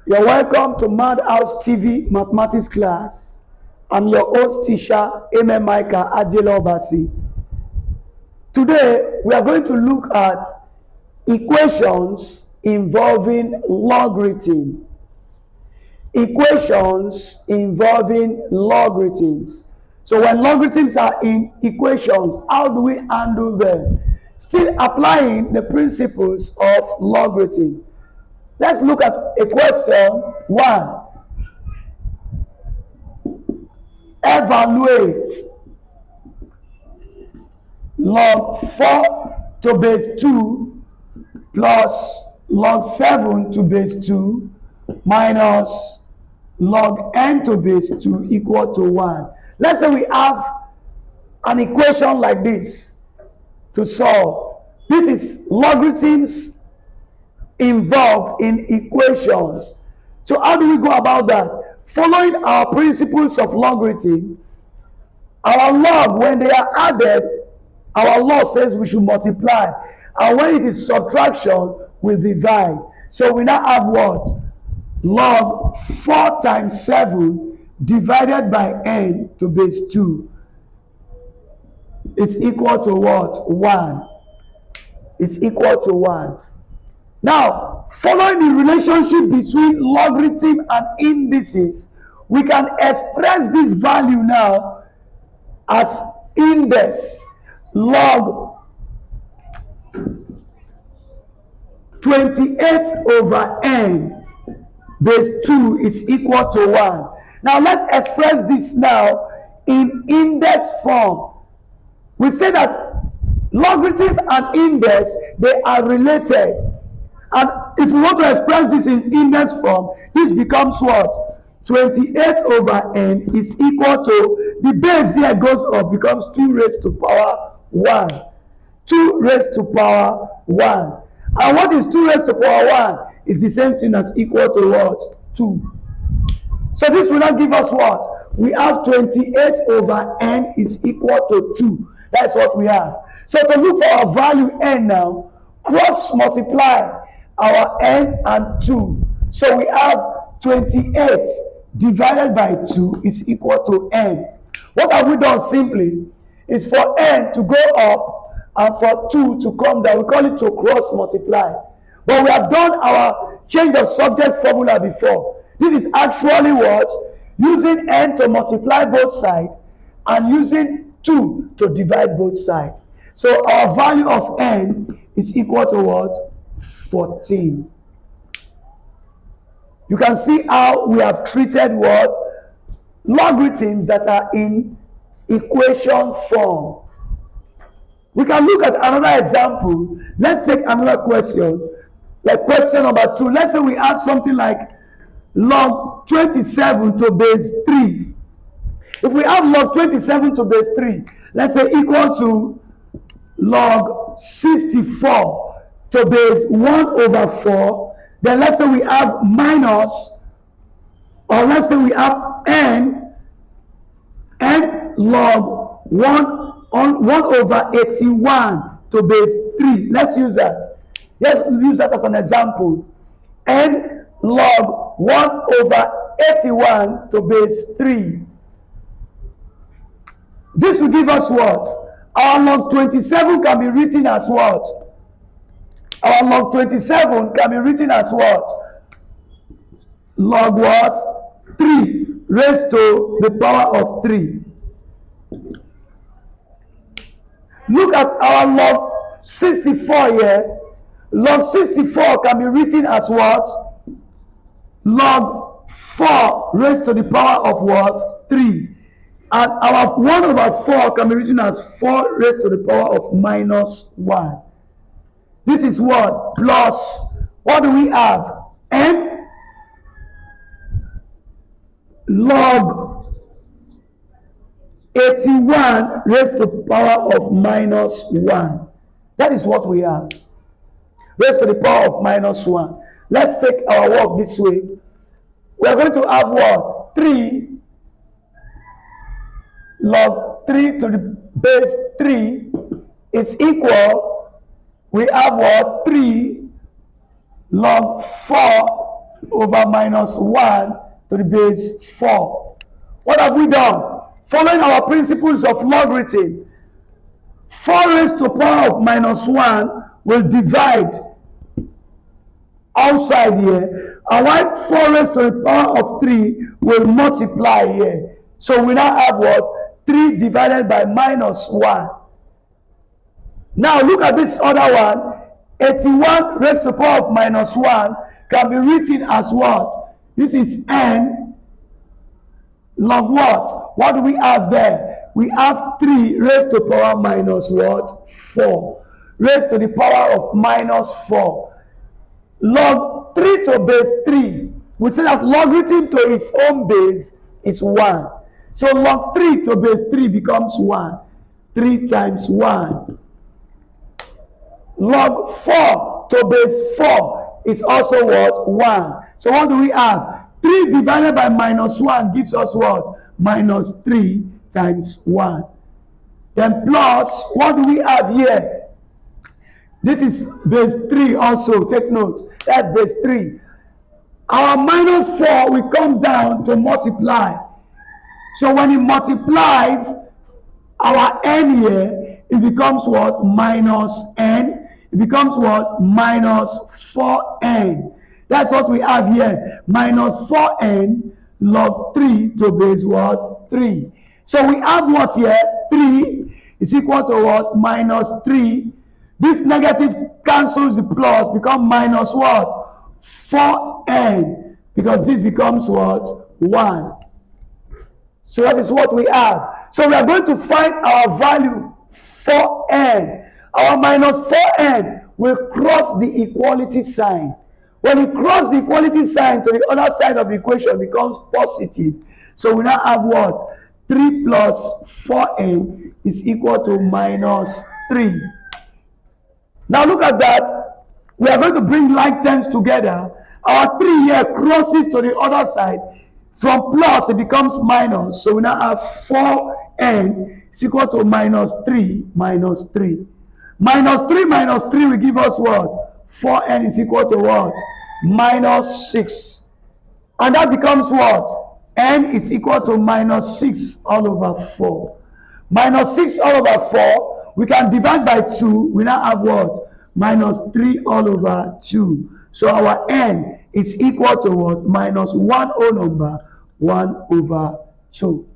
You're welcome to Madhouse TV Mathematics class. I'm your host teacher, Amen Micah Ajelobasi. Today, we are going to look at equations involving logarithms. Equations involving logarithms. So when logarithms are in equations, how do we handle them? Still applying the principles of logarithm. Let's look at a question 1. Evaluate log 4 to base 2 plus log 7 to base 2 minus log n to base 2 equal to 1. Let's say we have an equation like this to solve. This is logarithms involved in equations. So how do we go about that? Following our principles of logarithm, our log, when they are added, our law says we should multiply. And when it is subtraction, we divide. So we now have what? Log 4 times 7 divided by n to base 2 is equal to what? 1. It's equal to 1. Now, following the relationship between logarithm and indices, we can express this value now as index log 28 over n base 2 is equal to 1. Now, let's express this now in index form. We say that logarithm and index, they are related. And if we want to express this in index form, this becomes what? 28 over n is equal to, the base here goes up, becomes 2 raised to power 1. 2 raised to power 1. And what is 2 raised to power 1? Is the same thing as equal to what? 2. So this will not give us what? We have 28 over n is equal to 2. That's what we have. So to look for our value n now, cross multiply our n and 2. So we have 28 divided by 2 is equal to n. What have we done simply is for n to go up and for 2 to come down. We call it to cross multiply. But we have done our change of subject formula before. This is actually what? Using n to multiply both sides and using 2 to divide both sides. So our value of n is equal to what? 14. You can see how we have treated what? Logarithms that are in equation form. We can look at another example. Let's take another question. Like question number 2. Let's say we have something like log 27 to base 3. If we have log 27 to base 3, let's say equal to log 64 to base 1 over 4, then let's say we have minus, or let's say we have n log 1 over 81 to base 3. Let's use that. Let's use that as an example. N log 1 over 81 to base 3. This will give us what? Our log 27 can be written as what? Our log 27 can be written as what? Log what? 3 raised to the power of 3. Look at our log 64 here. Log 64 can be written as what? Log 4 raised to the power of what? 3. And our 1 over 4 can be written as 4 raised to the power of minus 1. This is what? Plus, what do we have? N log 81 raised to the power of minus 1. That is what we have. Raised to the power of minus 1. Let's take our work this way. We are going to have what? 3 log 3 to the base 3 is equal, we have what? 3 log 4 over minus 1 to the base 4. What have we done? Following our principles of logarithm, 4 raised to the power of minus 1 will divide outside here, and while 4 raised to the power of 3 will multiply here. So we now have what? 3 divided by minus 1. Now look at this other one. 81 raised to the power of minus 1 can be written as what? This is n log what? What do we have there? We have 3 raised to the power minus what? 4. Raised to the power of minus 4. Log 3 to base 3. We say that logarithm to its own base is 1. So log 3 to base 3 becomes 1. 3 times 1. Log 4 to base 4 is also what? 1. So what do we have? 3 divided by minus 1 gives us what? Minus 3 times 1. Then plus, what do we have here? This is base 3 also. Take note. That's base 3. Our minus 4 will come down to multiply. So when it multiplies, our n here, it becomes what? Minus n. It becomes what? Minus 4n. That's what we have here. Minus 4n log 3 to base what? 3. So we have what here? 3 is equal to what? Minus 3. This negative cancels the plus, become minus what? 4n. Because this becomes what? 1. So that is what we have. So we are going to find our value 4n. Our minus 4n will cross the equality sign. When we cross the equality sign to the other side of the equation, it becomes positive. So we now have what? 3 plus 4n is equal to minus 3. Now look at that. We are going to bring like terms together. Our 3 here crosses to the other side. From plus, it becomes minus. So we now have 4n is equal to minus 3 minus 3. Minus 3 will give us what? 4n is equal to what? Minus 6. And that becomes what? N is equal to minus 6 all over 4. Minus 6 all over 4, we can divide by 2. We now have what? Minus 3 all over 2. So our n is equal to what? Minus 1 whole number 1 over 2.